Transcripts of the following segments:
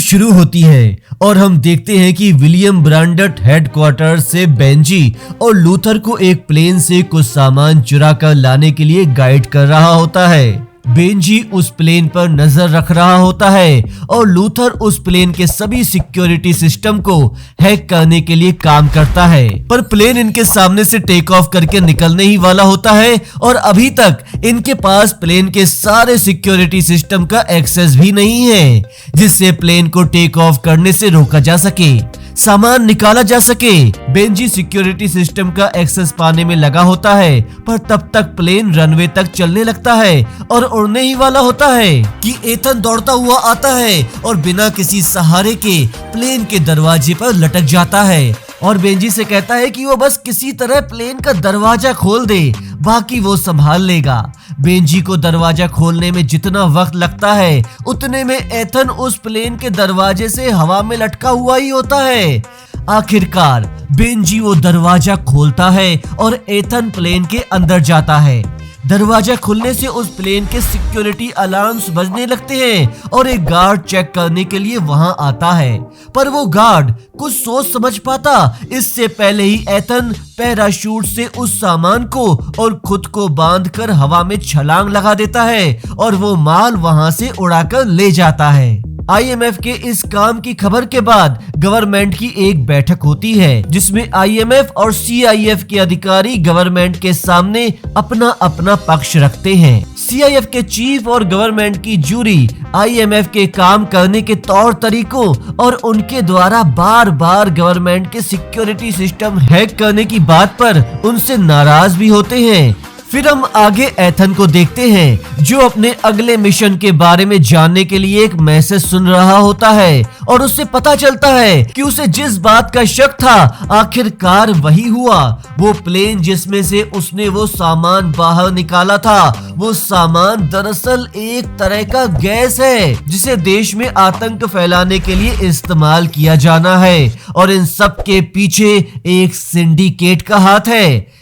शुरू होती है और हम देखते हैं कि विलियम ब्रांडट हेडक्वार्टर से बेंजी और लूथर को एक प्लेन से कुछ सामान चुरा कर लाने के लिए गाइड कर रहा होता है। बेंजी उस प्लेन पर नजर रख रहा होता है और लूथर उस प्लेन के सभी सिक्योरिटी सिस्टम को हैक करने के लिए काम करता है। पर प्लेन इनके सामने से टेक ऑफ करके निकलने ही वाला होता है और अभी तक इनके पास प्लेन के सारे सिक्योरिटी सिस्टम का एक्सेस भी नहीं है, जिससे प्लेन को टेक ऑफ करने से रोका जा सके, सामान निकाला जा सके। बेंजी सिक्योरिटी सिस्टम का एक्सेस पाने में लगा होता है, पर तब तक प्लेन रनवे तक चलने लगता है और उड़ने ही वाला होता है कि एथन दौड़ता हुआ आता है और बिना किसी सहारे के प्लेन के दरवाजे पर लटक जाता है और बेंजी से कहता है कि वो बस किसी तरह प्लेन का दरवाजा खोल दे, बाकी वो संभाल लेगा। बेंजी को दरवाजा खोलने में जितना वक्त लगता है उतने में एथन उस प्लेन के दरवाजे से हवा में लटका हुआ ही होता है। आखिरकार बेंजी वो दरवाजा खोलता है और एथन प्लेन के अंदर जाता है। दरवाजा खुलने से उस प्लेन के सिक्योरिटी अलार्म्स बजने लगते हैं और एक गार्ड चेक करने के लिए वहां आता है, पर वो गार्ड कुछ सोच समझ पाता इससे पहले ही एथन पैराशूट से उस सामान को और खुद को बांधकर हवा में छलांग लगा देता है और वो माल वहां से उड़ाकर ले जाता है। आईएमएफ के इस काम की खबर के बाद गवर्नमेंट की एक बैठक होती है, जिसमें आईएमएफ और सीआईएफ के अधिकारी गवर्नमेंट के सामने अपना अपना पक्ष रखते हैं। सीआईएफ के चीफ और गवर्नमेंट की जूरी आईएमएफ के काम करने के तौर तरीकों और उनके द्वारा बार बार गवर्नमेंट के सिक्योरिटी सिस्टम हैक करने की बात पर उनसे नाराज भी होते हैं। फिर हम आगे एथन को देखते हैं, जो अपने अगले मिशन के बारे में जानने के लिए एक मैसेज सुन रहा होता है और उससे पता चलता है कि उसे जिस बात का शक था आखिरकार वही हुआ। वो प्लेन जिसमें से उसने वो सामान बाहर निकाला था, वो सामान दरअसल एक तरह का गैस है जिसे देश में आतंक फैलाने के लिए इस्तेमाल किया जाना है और इन सब के पीछे एक सिंडिकेट का हाथ है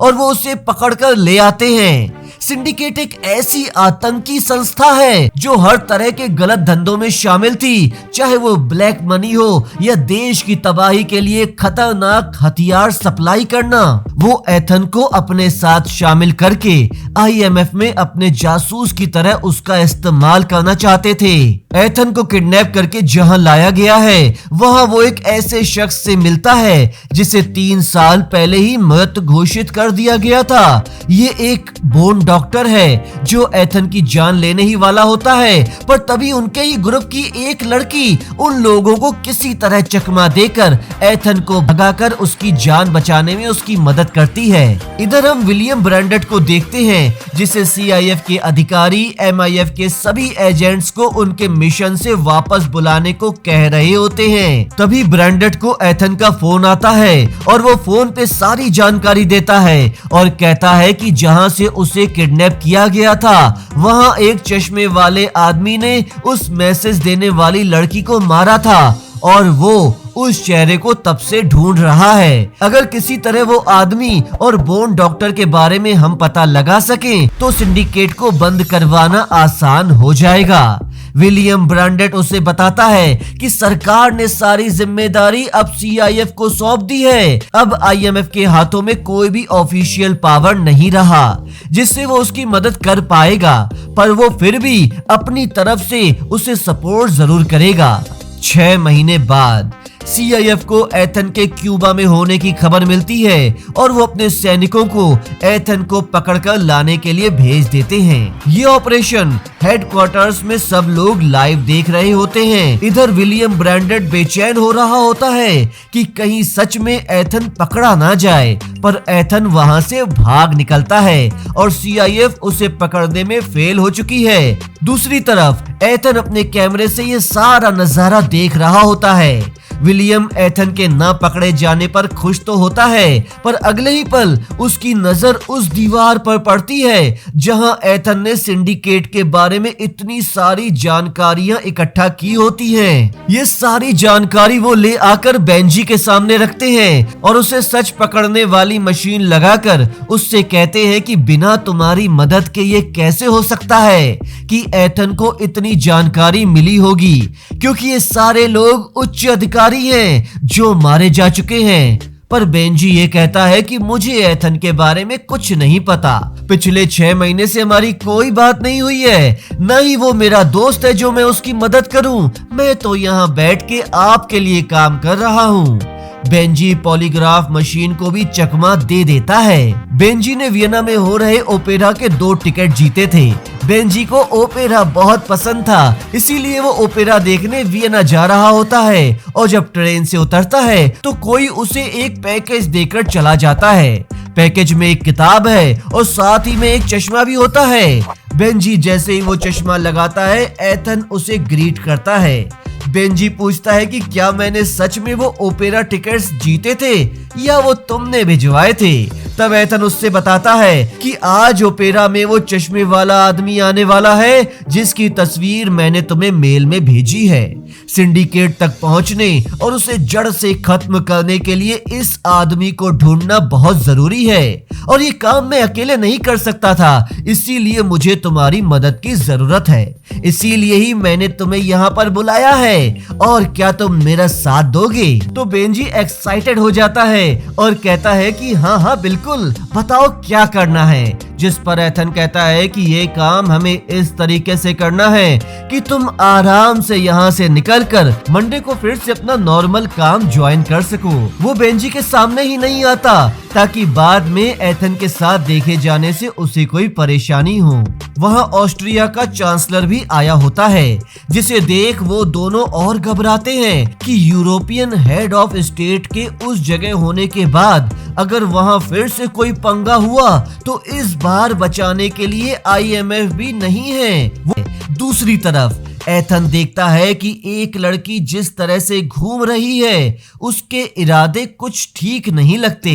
और वो उसे पकड़कर ले आते हैं। सिंडिकेट एक ऐसी आतंकी संस्था है जो हर तरह के गलत धंधों में शामिल थी, चाहे वो ब्लैक मनी हो या देश की तबाही के लिए खतरनाक हथियार सप्लाई करना। वो एथन को अपने साथ शामिल करके आईएमएफ में अपने जासूस की तरह उसका इस्तेमाल करना चाहते थे। एथन को किडनैप करके जहां लाया गया है वहां वो एक ऐसे शख्स से मिलता है जिसे 3 साल पहले ही मृत घोषित कर दिया गया था। ये एक बोन डॉक्टर है जो एथन की जान लेने ही वाला होता है, पर तभी उनके ही ग्रुप की एक लड़की उन लोगों को किसी तरह चकमा देकर एथन को भगाकर उसकी जान बचाने में उसकी मदद करती है। इधर हम विलियम ब्रांडट को देखते हैं जिसे सीआईएफ के अधिकारी एमआईएफ के सभी एजेंट्स को उनके मिशन से वापस बुलाने को कह रहे होते हैं। तभी ब्रांडट को एथन का फोन आता है और वो फोन पे सारी जानकारी देता है और कहता है कि जहां से उसे किडनैप किया गया था वहां एक चश्मे वाले आदमी ने उस मैसेज देने वाली लड़की को मारा था और वो उस चेहरे को तब से ढूंढ रहा है। अगर किसी तरह वो आदमी और बोन डॉक्टर के बारे में हम पता लगा सकें तो सिंडिकेट को बंद करवाना आसान हो जाएगा। विलियम ब्रांडट उसे बताता है कि सरकार ने सारी जिम्मेदारी अब सीआईएफ को सौंप दी है। अब आईएमएफ के हाथों में कोई भी ऑफिशियल पावर नहीं रहा जिससे वो उसकी मदद कर पाएगा, पर वो फिर भी अपनी तरफ से उसे सपोर्ट जरूर करेगा। 6 महीने बाद सीआईएफ को एथन के क्यूबा में होने की खबर मिलती है और वो अपने सैनिकों को एथन को पकड़कर लाने के लिए भेज देते हैं। ये ऑपरेशन हेडक्वार्टर्स में सब लोग लाइव देख रहे होते हैं। इधर विलियम ब्रांडट बेचैन हो रहा होता है कि कहीं सच में एथन पकड़ा ना जाए, पर एथन वहां से भाग निकलता है और सीआईएफ उसे पकड़ने में फेल हो चुकी है। दूसरी तरफ एथन अपने कैमरे से ये सारा नजारा देख रहा होता है। विलियम एथन के ना पकड़े जाने पर खुश तो होता है, पर अगले ही पल उसकी नजर उस दीवार पर पड़ती है जहां एथन ने सिंडिकेट के बारे में इतनी सारी जानकारियां इकट्ठा की होती हैं। ये सारी जानकारी वो ले आकर बेंजी के सामने रखते हैं और उसे सच पकड़ने वाली मशीन लगाकर उससे कहते हैं कि बिना तुम्हारी मदद के ये कैसे हो सकता है कि एथन को इतनी जानकारी मिली होगी, क्योंकि ये सारे लोग उच्च अधिकारी हैं जो मारे जा चुके हैं। पर बेंजी ये कहता है कि मुझे एथन के बारे में कुछ नहीं पता। पिछले 6 महीने से हमारी कोई बात नहीं हुई है, न ही वो मेरा दोस्त है जो मैं उसकी मदद करूं। मैं तो यहाँ बैठ के आपके लिए काम कर रहा हूँ। बेंजी पॉलीग्राफ मशीन को भी चकमा दे देता है। बेंजी ने वियना में हो रहे ओपेरा के 2 टिकट जीते थे। बेंजी को ओपेरा बहुत पसंद था, इसीलिए वो ओपेरा देखने वियना जा रहा होता है और जब ट्रेन से उतरता है तो कोई उसे एक पैकेज देकर चला जाता है। पैकेज में एक किताब है और साथ ही में एक चश्मा भी होता है। बेंजी जैसे ही वो चश्मा लगाता है, एथन उसे ग्रीट करता है। बेंजी पूछता है कि क्या मैंने सच में वो ओपेरा टिकट्स जीते थे या वो तुमने भिजवाए थे। तब एथन उससे बताता है कि आज ओपेरा में वो चश्मे वाला आदमी आने वाला है जिसकी तस्वीर मैंने तुम्हें मेल में भेजी है। सिंडिकेट तक पहुंचने और उसे जड़ से खत्म करने के लिए इस आदमी को ढूंढना बहुत जरूरी है और ये काम मैं अकेले नहीं कर सकता था, इसीलिए मुझे तुम्हारी मदद की जरूरत है। इसीलिए ही मैंने तुम्हें यहाँ पर बुलाया है और क्या तुम मेरा साथ दोगे? तो बेंजी एक्साइटेड हो जाता है और कहता है कि हाँ हाँ बिल्कुल, बताओ क्या करना है। जिस पर एथन कहता है कि ये काम हमें इस तरीके से करना है कि तुम आराम से यहाँ से निकलकर मंडे को फिर से अपना नॉर्मल काम ज्वाइन कर सको। वो बेंजी के सामने ही नहीं आता ताकि बाद में एथन के साथ देखे जाने से उसे कोई परेशानी हो। वहाँ ऑस्ट्रिया का चांसलर भी आया होता है, जिसे देख वो दोनों और घबराते हैं कि यूरोपियन हेड ऑफ स्टेट के उस जगह होने के बाद अगर वहाँ फिर से कोई पंगा हुआ तो इस बार बचाने के लिए IMF भी नहीं है। दूसरी तरफ एथन देखता है कि एक लड़की जिस तरह से घूम रही है उसके इरादे कुछ ठीक नहीं लगते।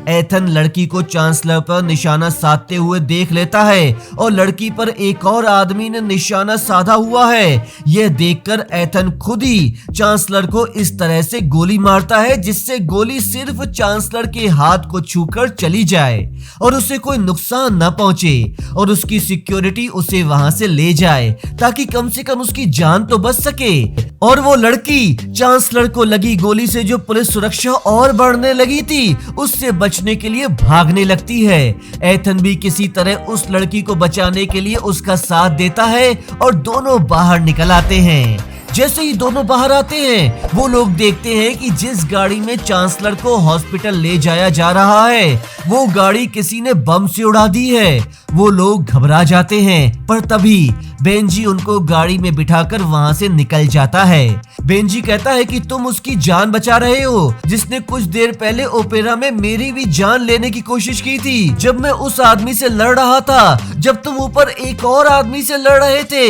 एथन लड़की को चांसलर पर निशाना साधते हुए देख लेता है और लड़की पर एक और आदमी ने निशाना साधा हुआ है। यह देखकर एथन खुद ही चांसलर को इस तरह से गोली मारता है जिससे गोली सिर्फ चांसलर के हाथ को छूकर चली जाए और उसे कोई नुकसान न पहुंचे और उसकी सिक्योरिटी उसे वहां से ले जाए ताकि कम से कम उसकी जान तो बच सके। और वो लड़की चांसलर को लगी गोली से जो पुलिस सुरक्षा और बढ़ने लगी थी उससे बचने के लिए भागने लगती है। एथन भी किसी तरह उस लड़की को बचाने के लिए उसका साथ देता है और दोनों बाहर निकल आते हैं। जैसे ही दोनों बाहर आते हैं वो लोग देखते हैं कि जिस गाड़ी में चांसलर को हॉस्पिटल ले जाया जा रहा है वो गाड़ी किसी ने बम से उड़ा दी है। वो लोग घबरा जाते हैं, पर तभी बेंजी उनको गाड़ी में बिठाकर वहां से निकल जाता है। बेंजी कहता है कि तुम उसकी जान बचा रहे हो जिसने कुछ देर पहले ओपेरा में मेरी भी जान लेने की कोशिश की थी जब मैं उस आदमी से लड़ रहा था, जब तुम ऊपर एक और आदमी से लड़ रहे थे।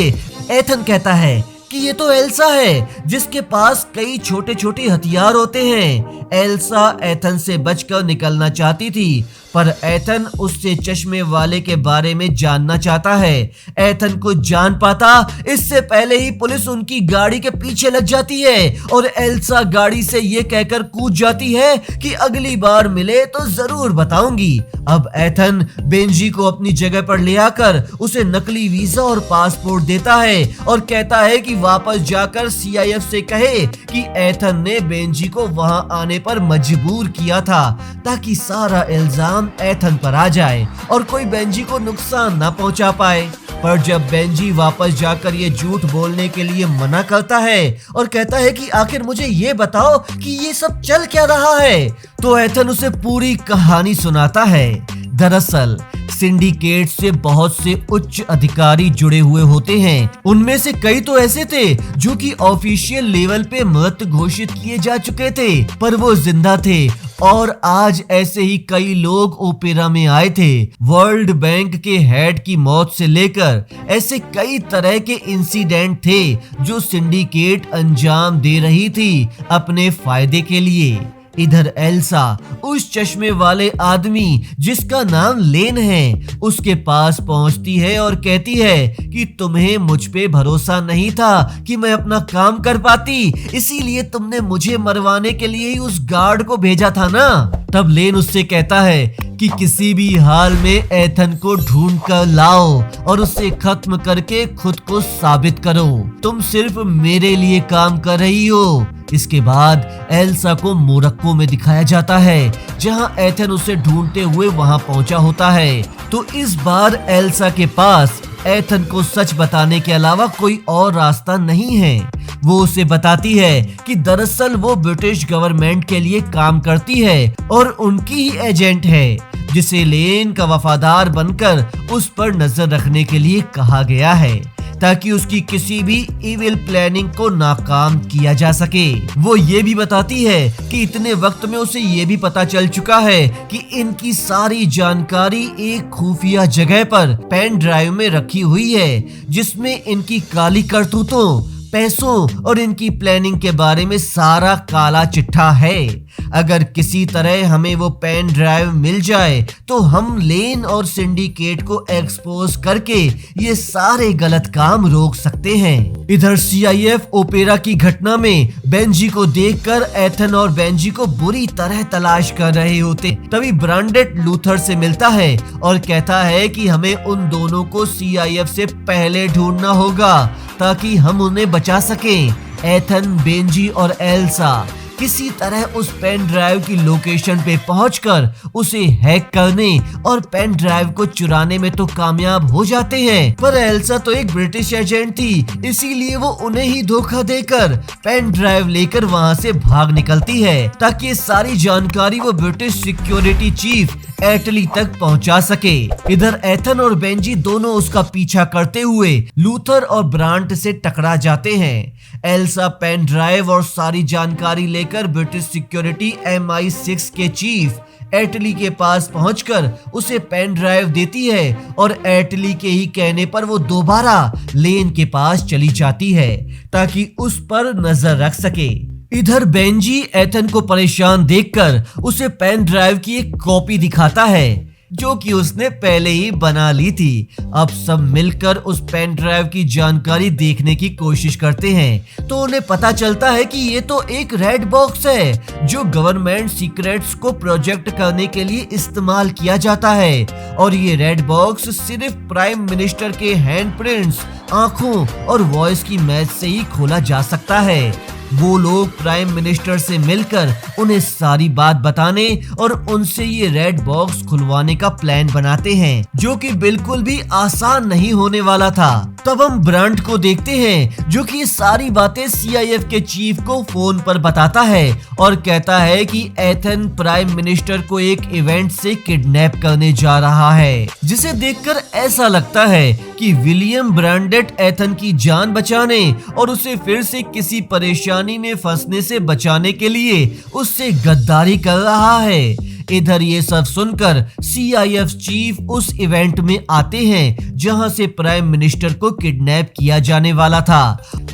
एथन कहता है कि ये तो एल्सा है जिसके पास कई छोटे छोटे हथियार होते हैं। एल्सा एथन से बचकर निकलना चाहती थी, पर एथन उससे चश्मे वाले के बारे में जानना चाहता है। एथन को जान पाता इससे पहले ही पुलिस उनकी गाड़ी के पीछे लग जाती है और एल्सा गाड़ी से ये कहकर कूद जाती है कि अगली बार मिले तो जरूर बताऊंगी। अब एथन बेंजी को अपनी जगह पर ले आकर उसे नकली वीजा और पासपोर्ट देता है और कहता है कि वापस जाकर CIF से कहे कि एथन ने बेंजी को वहां आने पर मजबूर किया था ताकि सारा इल्जाम एथन पर आ जाए और कोई बेंजी को नुकसान न पहुंचा पाए। पर जब बेंजी वापस जाकर ये झूठ बोलने के लिए मना करता है और कहता है कि आखिर मुझे ये बताओ कि ये सब चल क्या रहा है, तो एथन उसे पूरी कहानी सुनाता है। दरअसल सिंडिकेट से बहुत से उच्च अधिकारी जुड़े हुए होते हैं। उनमें से कई तो ऐसे थे जो कि ऑफिशियल लेवल पे मृत घोषित किए जा चुके थे, पर वो जिंदा थे और आज ऐसे ही कई लोग ओपेरा में आए थे। वर्ल्ड बैंक के हेड की मौत से लेकर ऐसे कई तरह के इंसिडेंट थे जो सिंडिकेट अंजाम दे रही थी अपने फायदे के लिए। इधर एल्सा उस चश्मे वाले आदमी जिसका नाम लेन है, उसके पास पहुंचती है और कहती है कि तुम्हें मुझ पे भरोसा नहीं था कि मैं अपना काम कर पाती, इसीलिए तुमने मुझे मरवाने के लिए ही उस गार्ड को भेजा था ना। तब लेन उससे कहता है कि किसी भी हाल में एथन को ढूंढ कर लाओ और उसे खत्म करके खुद को साबित करो। तुम सिर्फ मेरे लिए काम कर रही हो। इसके बाद एल्सा को मोरक्को में दिखाया जाता है जहां एथन उसे ढूंढते हुए वहां पहुंचा होता है। तो इस बार एल्सा के पास एथन को सच बताने के अलावा कोई और रास्ता नहीं है। वो उसे बताती है कि दरअसल वो ब्रिटिश गवर्नमेंट के लिए काम करती है और उनकी ही एजेंट है, जिसे लेन का वफादार बनकर उस पर नजर रखने के लिए कहा गया है ताकि उसकी किसी भी इविल प्लानिंग को नाकाम किया जा सके। वो ये भी बताती है कि इतने वक्त में उसे ये भी पता चल चुका है कि इनकी सारी जानकारी एक खुफिया जगह पर पेन ड्राइव में रखी हुई है, जिसमें इनकी काली करतूतों, पैसों और इनकी प्लानिंग के बारे में सारा काला चिट्ठा है। अगर किसी तरह हमें वो पेन ड्राइव मिल जाए तो हम लेन और सिंडिकेट को एक्सपोज करके ये सारे गलत काम रोक सकते हैं। इधर सीआईएफ ओपेरा की घटना में बेंजी को देखकर एथन और बेंजी को बुरी तरह तलाश कर रहे होते। तभी ब्रांडेट लूथर से मिलता है और कहता है कि हमें उन दोनों को सीआईएफ से पहले ढूंढना होगा ताकि हम उन्हें बचा सकें। एथन, बेंजी और एल्सा किसी तरह उस पेन ड्राइव की लोकेशन पे पहुंचकर उसे हैक करने और पेन ड्राइव को चुराने में तो कामयाब हो जाते हैं, पर एल्सा तो एक ब्रिटिश एजेंट थी, इसीलिए वो उन्हें ही धोखा देकर पेन ड्राइव लेकर वहां से भाग निकलती है ताकि ये सारी जानकारी वो ब्रिटिश सिक्योरिटी चीफ एटली तक पहुंचा सके। इधर एथन और बेंजी दोनों उसका पीछा करते हुए लूथर और ब्रांट से टकरा जाते हैं। एल्सा पेन ड्राइव और सारी जानकारी लेकर ब्रिटिश सिक्योरिटी MI6 के चीफ एटली के पास पहुंचकर उसे पेन ड्राइव देती है और एटली के ही कहने पर वो दोबारा लेन के पास चली जाती है ताकि उस पर नजर रख सके। इधर बेंजी एथन को परेशान देखकर उसे पेन ड्राइव की एक कॉपी दिखाता है जो कि उसने पहले ही बना ली थी। अब सब मिलकर उस पेन ड्राइव की जानकारी देखने की कोशिश करते हैं तो उन्हें पता चलता है कि ये तो एक रेड बॉक्स है जो गवर्नमेंट सीक्रेट्स को प्रोजेक्ट करने के लिए इस्तेमाल किया जाता है और ये रेड बॉक्स सिर्फ प्राइम मिनिस्टर के हैंडप्रिंट्स, आंखों और वॉइस की मैच से ही खोला जा सकता है। वो लोग प्राइम मिनिस्टर से मिलकर उन्हें सारी बात बताने और उनसे ये रेड बॉक्स खुलवाने का प्लान बनाते हैं जो कि बिल्कुल भी आसान नहीं होने वाला था। तब हम ब्रांट को देखते हैं जो कि सारी बातें सीआईएफ के चीफ को फोन पर बताता है और कहता है कि एथन प्राइम मिनिस्टर को एक इवेंट से किडनैप करने जा रहा है, जिसे देखकर ऐसा लगता है कि विलियम ब्रांडेट एथन की जान बचाने और उसे फिर से किसी परेशानी में फंसने से बचाने के लिए उससे गद्दारी कर रहा है। इधर ये सब सुनकर सीआईएफ चीफ उस इवेंट में आते हैं जहां से प्राइम मिनिस्टर को किडनैप किया जाने वाला था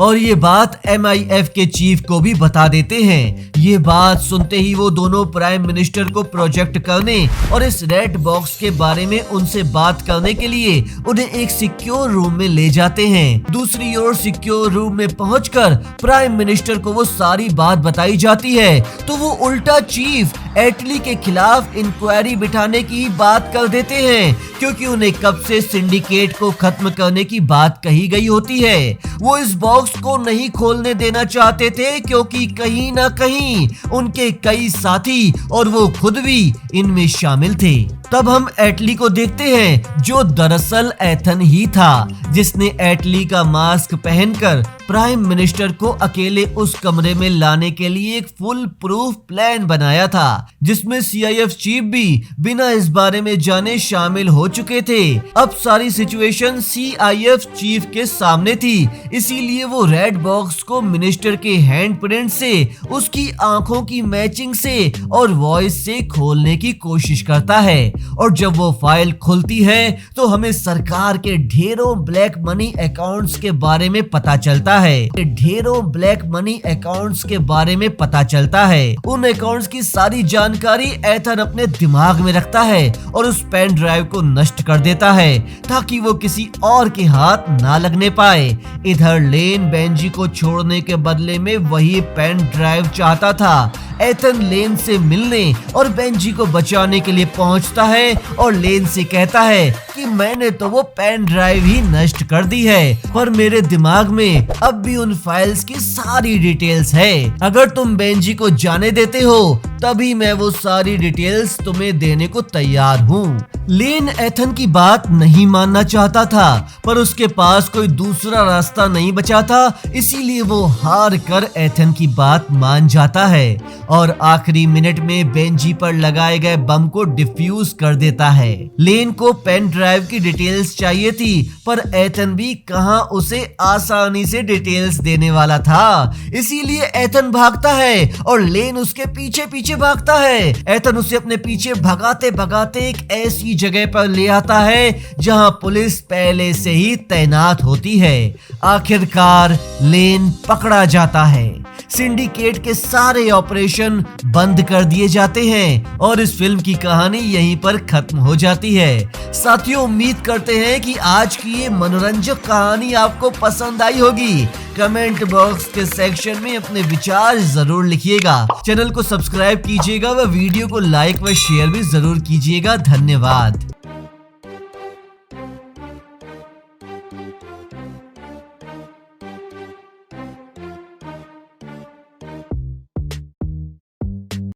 और ये बात MI5 के चीफ को भी बता देते हैं। ये बात सुनते ही वो दोनों प्राइम मिनिस्टर को प्रोजेक्ट करने और इस रेड बॉक्स के बारे में उनसे बात करने के लिए उन्हें एक सिक्योर रूम में ले जाते हैं। दूसरी ओर सिक्योर रूम में पहुंचकर प्राइम मिनिस्टर को वो सारी बात बताई जाती है तो वो उल्टा चीफ एटली के खिलाफ इंक्वायरी बिठाने की बात कर देते हैं क्योंकि उन्हें कब से सिंडिकेट को खत्म करने की बात कही गई होती है। वो इस बॉक्स को नहीं खोलने देना चाहते थे क्योंकि कहीं ना कहीं उनके कई साथी और वो खुद भी इनमें शामिल थे। तब हम एटली को देखते हैं, जो दरअसल एथन ही था, जिसने एटली का मास्क पहनकर प्राइम मिनिस्टर को अकेले उस कमरे में लाने के लिए एक फुल प्रूफ प्लान बनाया था, जिसमें सीआईएफ चीफ भी बिना इस बारे में जाने शामिल हो चुके थे। अब सारी सिचुएशन सीआईएफ चीफ के सामने थी, इसीलिए वो रेड बॉक्स को मिनिस्टर के हैंडप्रिंट से, उसकी आंखों की मैचिंग से और वॉइस से खोलने की कोशिश करता है। और जब वो फाइल खुलती है तो हमें सरकार के ढेरों ब्लैक मनी अकाउंट्स के बारे में पता चलता है। ढेरों ब्लैक मनी अकाउंट्स के बारे में पता चलता है। उन अकाउंट्स की सारी जानकारी एथन अपने दिमाग में रखता है और उस पेन ड्राइव को नष्ट कर देता है, ताकि वो किसी और के हाथ ना लगने पाए। इधर लेन बेंजी को छोड़ने के बदले में वही पेन ड्राइव चाहता था। एथन लेन से मिलने और बेंजी को बचाने के लिए पहुंचता है और लेन से कहता है कि मैंने तो वो पेन ड्राइव ही नष्ट कर दी है, पर मेरे दिमाग में अब भी उन फाइल्स की सारी डिटेल्स है। अगर तुम बेंजी को जाने देते हो तभी मैं वो सारी डिटेल्स तुम्हें देने को तैयार हूँ। लेन एथन की बात नहीं मानना चाहता था, पर उसके पास कोई दूसरा रास्ता नहीं बचा था, इसीलिए वो हार कर एथन की बात मान जाता है और आखिरी मिनट में बेंजी पर लगाए गए बम को डिफ्यूज कर देता है। लेन को पेन ड्राइव की डिटेल्स चाहिए थी, पर एथन भी कहां उसे आसानी से डिटेल्स देने वाला था, इसीलिए एथन भागता है और लेन उसके पीछे पीछे भागता है। एथन उसे अपने पीछे भगाते भगाते एक ऐसी जगह पर ले आता है जहां पुलिस पहले से ही तैनात होती है। आखिरकार लेन पकड़ा जाता है। सिंडिकेट के सारे ऑपरेशन बंद कर दिए जाते हैं और इस फिल्म की कहानी यहीं पर खत्म हो जाती है। साथियों, उम्मीद करते हैं कि आज की ये मनोरंजक कहानी आपको पसंद आई होगी। कमेंट बॉक्स के सेक्शन में अपने विचार जरूर लिखिएगा। चैनल को सब्सक्राइब कीजिएगा व वीडियो को लाइक व शेयर भी जरूर कीजिएगा। धन्यवाद।